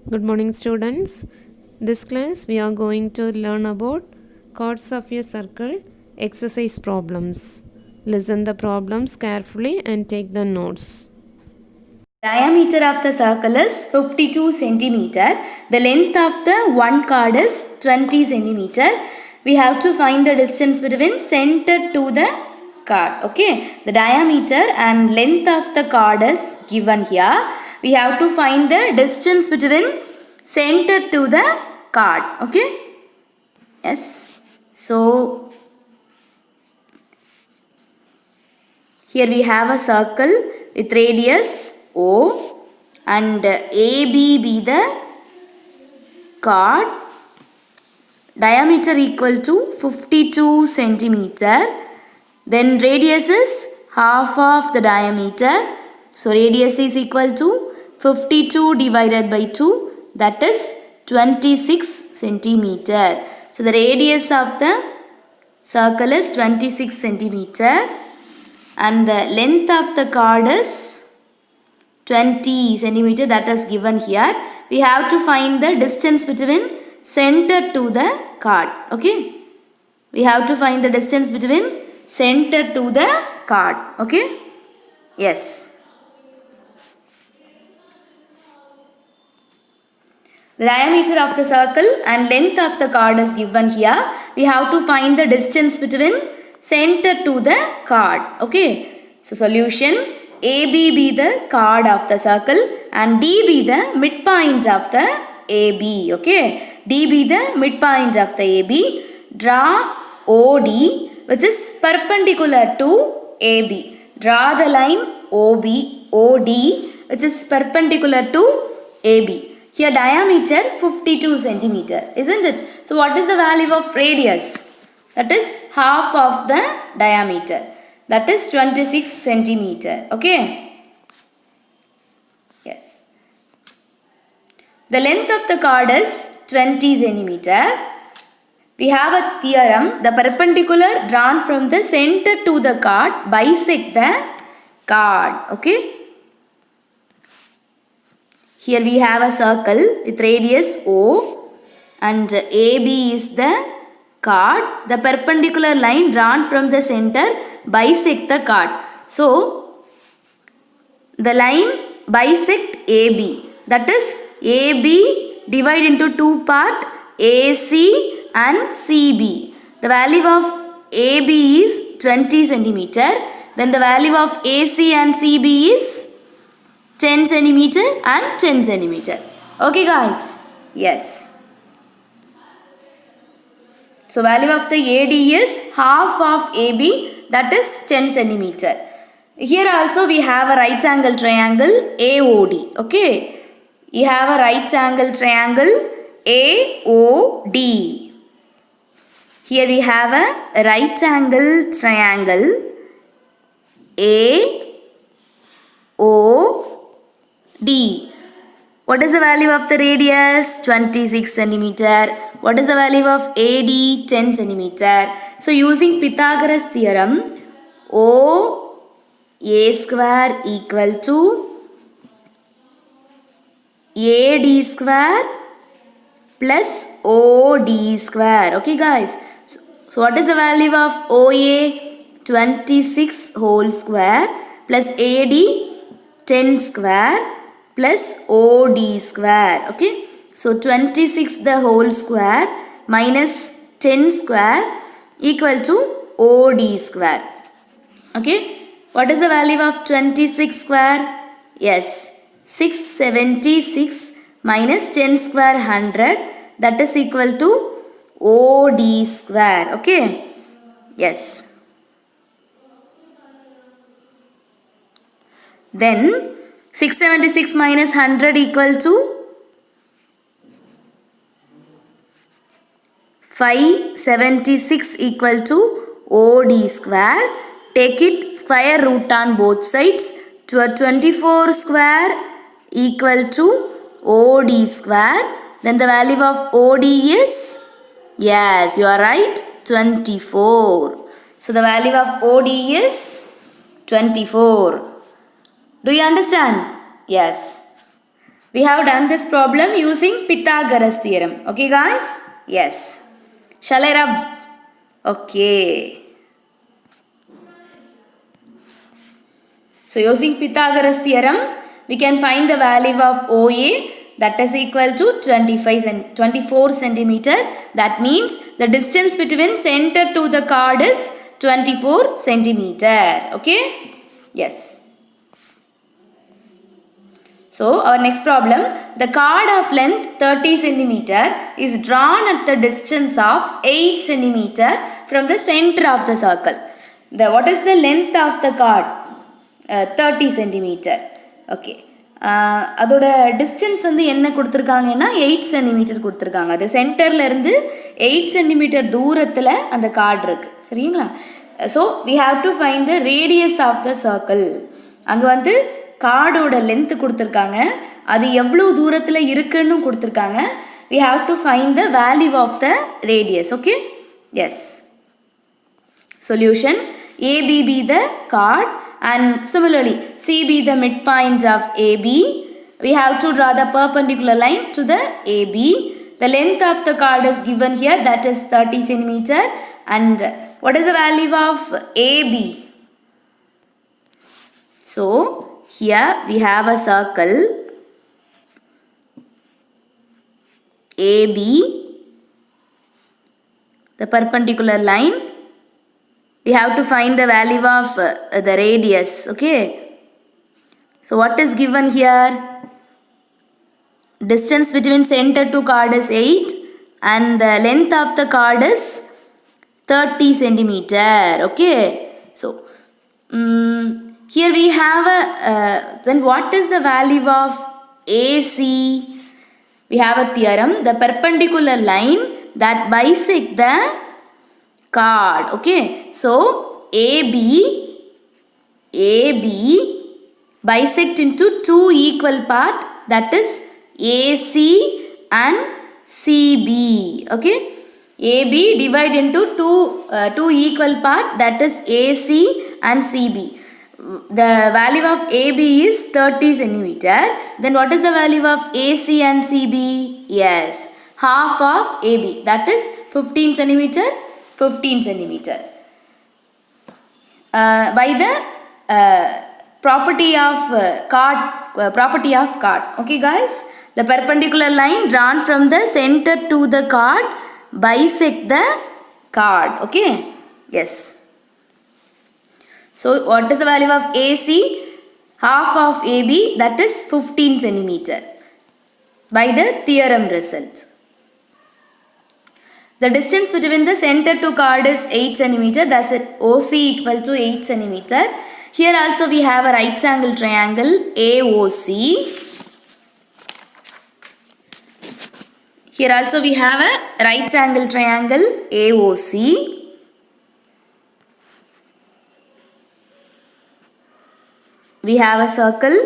Good morning, students. This class we are going to learn about chords of a circle exercise problems. Listen the problems carefully and take the notes. Diameter of the circle is 52 centimeter. The length of the one chord is 20 centimeter. We have to find the distance between center to the chord. Okay, the diameter and length of the chord is given here. We have to find the distance between center to the chord. Okay, yes. So here we have a circle with radius O and AB be the chord, diameter equal to 52 centimeter, then radius is half of the diameter, so radius is equal to 52 divided by 2, that is 26 centimeter. So the radius of the circle is 26 centimeter and the length of the chord is 20 centimeter, that is given here. We have to find the distance between center to the chord. Okay, we have to find the distance between center to the chord. Okay, yes. The diameter of the circle and length of the chord is given here. We have to find the distance between center to the chord. Okay, so solution: AB be the chord of the circle and D be the midpoint of the AB. Okay, D be the midpoint of the AB. Draw OD which is perpendicular to AB. Draw the line OD which is perpendicular to AB. Here diameter 52 centimeter, isn't it? So what is the value of radius? That is half of the diameter. That is 26 centimeter. Okay. Yes. The length of the chord is 20 centimeter. We have a theorem. The perpendicular drawn from the center to the chord bisect the chord. Okay. Here we have a circle with radius O and AB is the chord. The perpendicular line drawn from the center bisect the chord. So the line bisect AB, that is AB divide into two part, AC and CB. The value of AB is 20 centimeter. Then the value of AC and CB is 10 centimeter and 10 centimeter. Okay guys, yes. So value of the AD is half of AB, that is 10 centimeter. Here also we have a right angle triangle AOD. Okay, you have a right angle triangle AOD. Here we have a right angle triangle AOD. What is the value of the radius? 26 centimeter. What is the value of AD? 10 centimeter. So using Pythagoras theorem, OA square equal to AD square plus OD square. Okay guys. So what is the value of OA? 26 whole square plus AD 10 square plus OD square. Okay. So 26 the whole square minus 10 square equal to OD square. Okay. What is the value of 26 square? Yes. 676 minus 10 square 100, that is equal to OD square. Okay. Yes. Then 676 minus 100 equal to 576 equal to OD square. Take it square root on both sides. 24 square equal to OD square. Then the value of OD is, yes, you are right, 24. So the value of OD is 24. Do you understand? Yes. We have done this problem using Pythagoras theorem. Okay guys? Yes. Shall I rub? Okay. So using Pythagoras theorem, we can find the value of OA, that is equal to 24 centimeter. That means the distance between center to the chord is 24 centimeter. Okay? Yes. So our next problem, the chord of length 30 centimeter is drawn at the distance of 8 centimeter from the center of the circle. What is the length of the chord? 30 centimeter. Okay. அதோட distance வந்து என்ன கொடுத்துருக்காங்கன்னா 8 centimetre கொடுத்துருக்காங்க. அது சென்டரில் இருந்து 8 centimetre தூரத்தில் அந்த கார்டு இருக்குது. சரிங்களா? So we have to find the radius of the circle. அங்கே வந்து கார்டோட லென்த்து கொடுத்துருக்காங்க, அது எவ்வளோ தூரத்தில் இருக்குன்னு கொடுத்துருக்காங்க. We have to find the value of the radius. Okay, yes. Solution: AB be the chord and similarly CB the midpoint of AB. We have to draw the perpendicular line to the AB. The length of the chord is given here, that is 30 centimeter. And what is the value of AB? So here we have a circle AB, the perpendicular line. We have to find the value of the radius. Okay, so what is given here? Distance between center to chord is 8 and the length of the chord is 30 centimeter. Okay, so here we have a then what is the value of AC? We have a theorem, the perpendicular line that bisect the chord. Okay, so AB bisect into two equal part, that is AC and CB. Okay, AB divide into two equal part, that is AC and CB. The value of AB is 30 centimeter. Then what is the value of AC and CB? Yes, half of AB, that is 15 centimeter. 15 centimeter. By the property of chord. Okay guys, the perpendicular line drawn from the center to the chord bisect the chord. Okay, yes. So what is the value of AC? Half of AB, that is 15 centimeter by the theorem result. The distance between the center to chord is 8 centimeter. Thus OC equal to 8 centimeter. Here also we have a right angle triangle AOC. Here also we have a right angle triangle AOC. We have a circle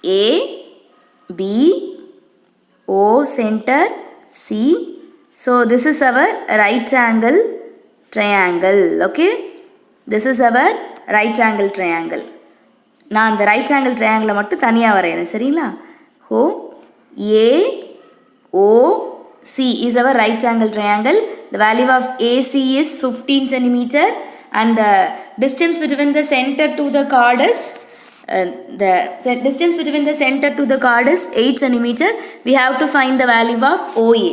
A, B, O center, C. So this is our right angle triangle. Okay, this is our right angle triangle. நான் அந்த right angle triangle மட்டும் தனியாக வரையறேன். சரிங்களா? So AOC is our right angle triangle. The value of AC is 15 centimeter and the distance between the center to the chord is distance between the center to the chord is 8 centimeter. We have to find the value of OA.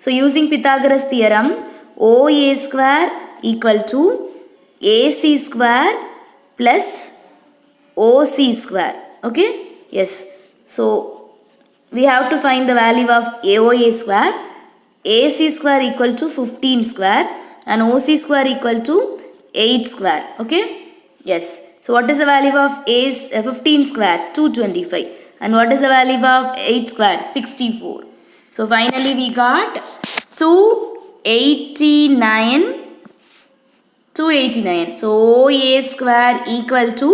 So using Pythagoras theorem, OA square equal to AC square plus OC square. Okay, yes. So we have to find the value of AOA square. AC square equal to 15 square and OC square equal to 8 square. Okay, yes. So what is the value of 15 square? 225. And what is the value of 8 square? 64. So finally we got 289. So OA square equal to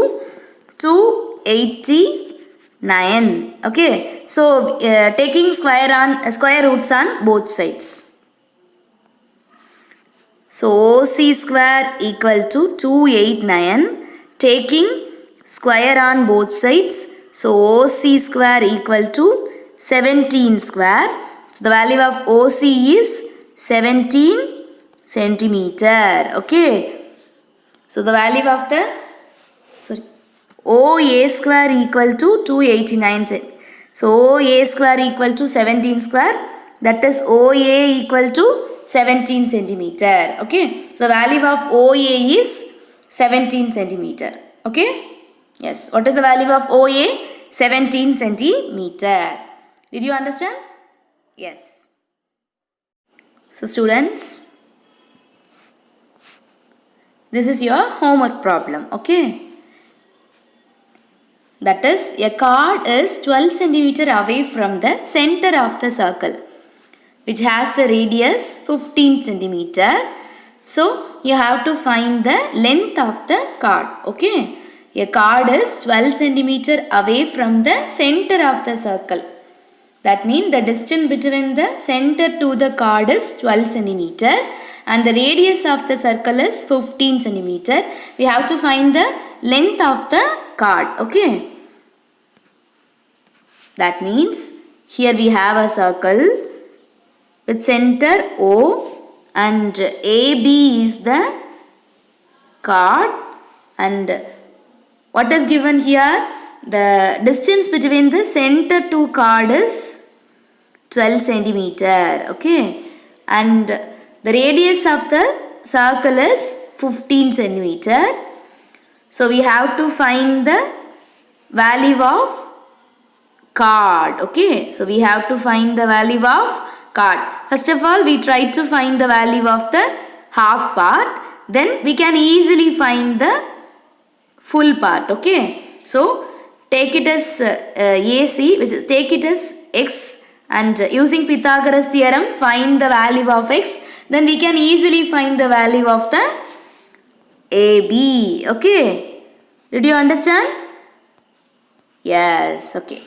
289. Okay. So taking square roots on both sides. So OC square equal to 289. Taking square on both sides, So OC square equal to 17 square. So the value of OC is 17 centimeter. Okay. So the value of the OA square equal to 289 cm. So OA square equal to 17 square. That is OA equal to 17 centimeter. Okay. So the value of OA is 17 centimeter. Okay. Yes. What is the value of OA? 17 centimeter. Did you understand? Yes. So students, this is your homework problem. Okay. That is, a card is 12 centimeter away from the center of the circle, which has the radius 15 centimeter. So you have to find the length of the card. Okay. A card is 12 centimeter away from the center of the circle. That means the distance between the center to the card is 12 centimeter and the radius of the circle is 15 centimeter. We have to find the length of the card. Okay. That means here we have a circle with center O and AB is the card, and what is given here? The distance between the center to card is 12 centimeter. Okay. And the radius of the circle is 15 centimeter. So we have to find the value of card. Okay. So we have to find the value of card. First of all, we try to find the value of the half part. Then we can easily find the full part. Okay. So take it as AC, which is take it as x, and using Pythagoras theorem find the value of x. Then we can easily find the value of the AB. Okay. Did you understand? Yes. Okay.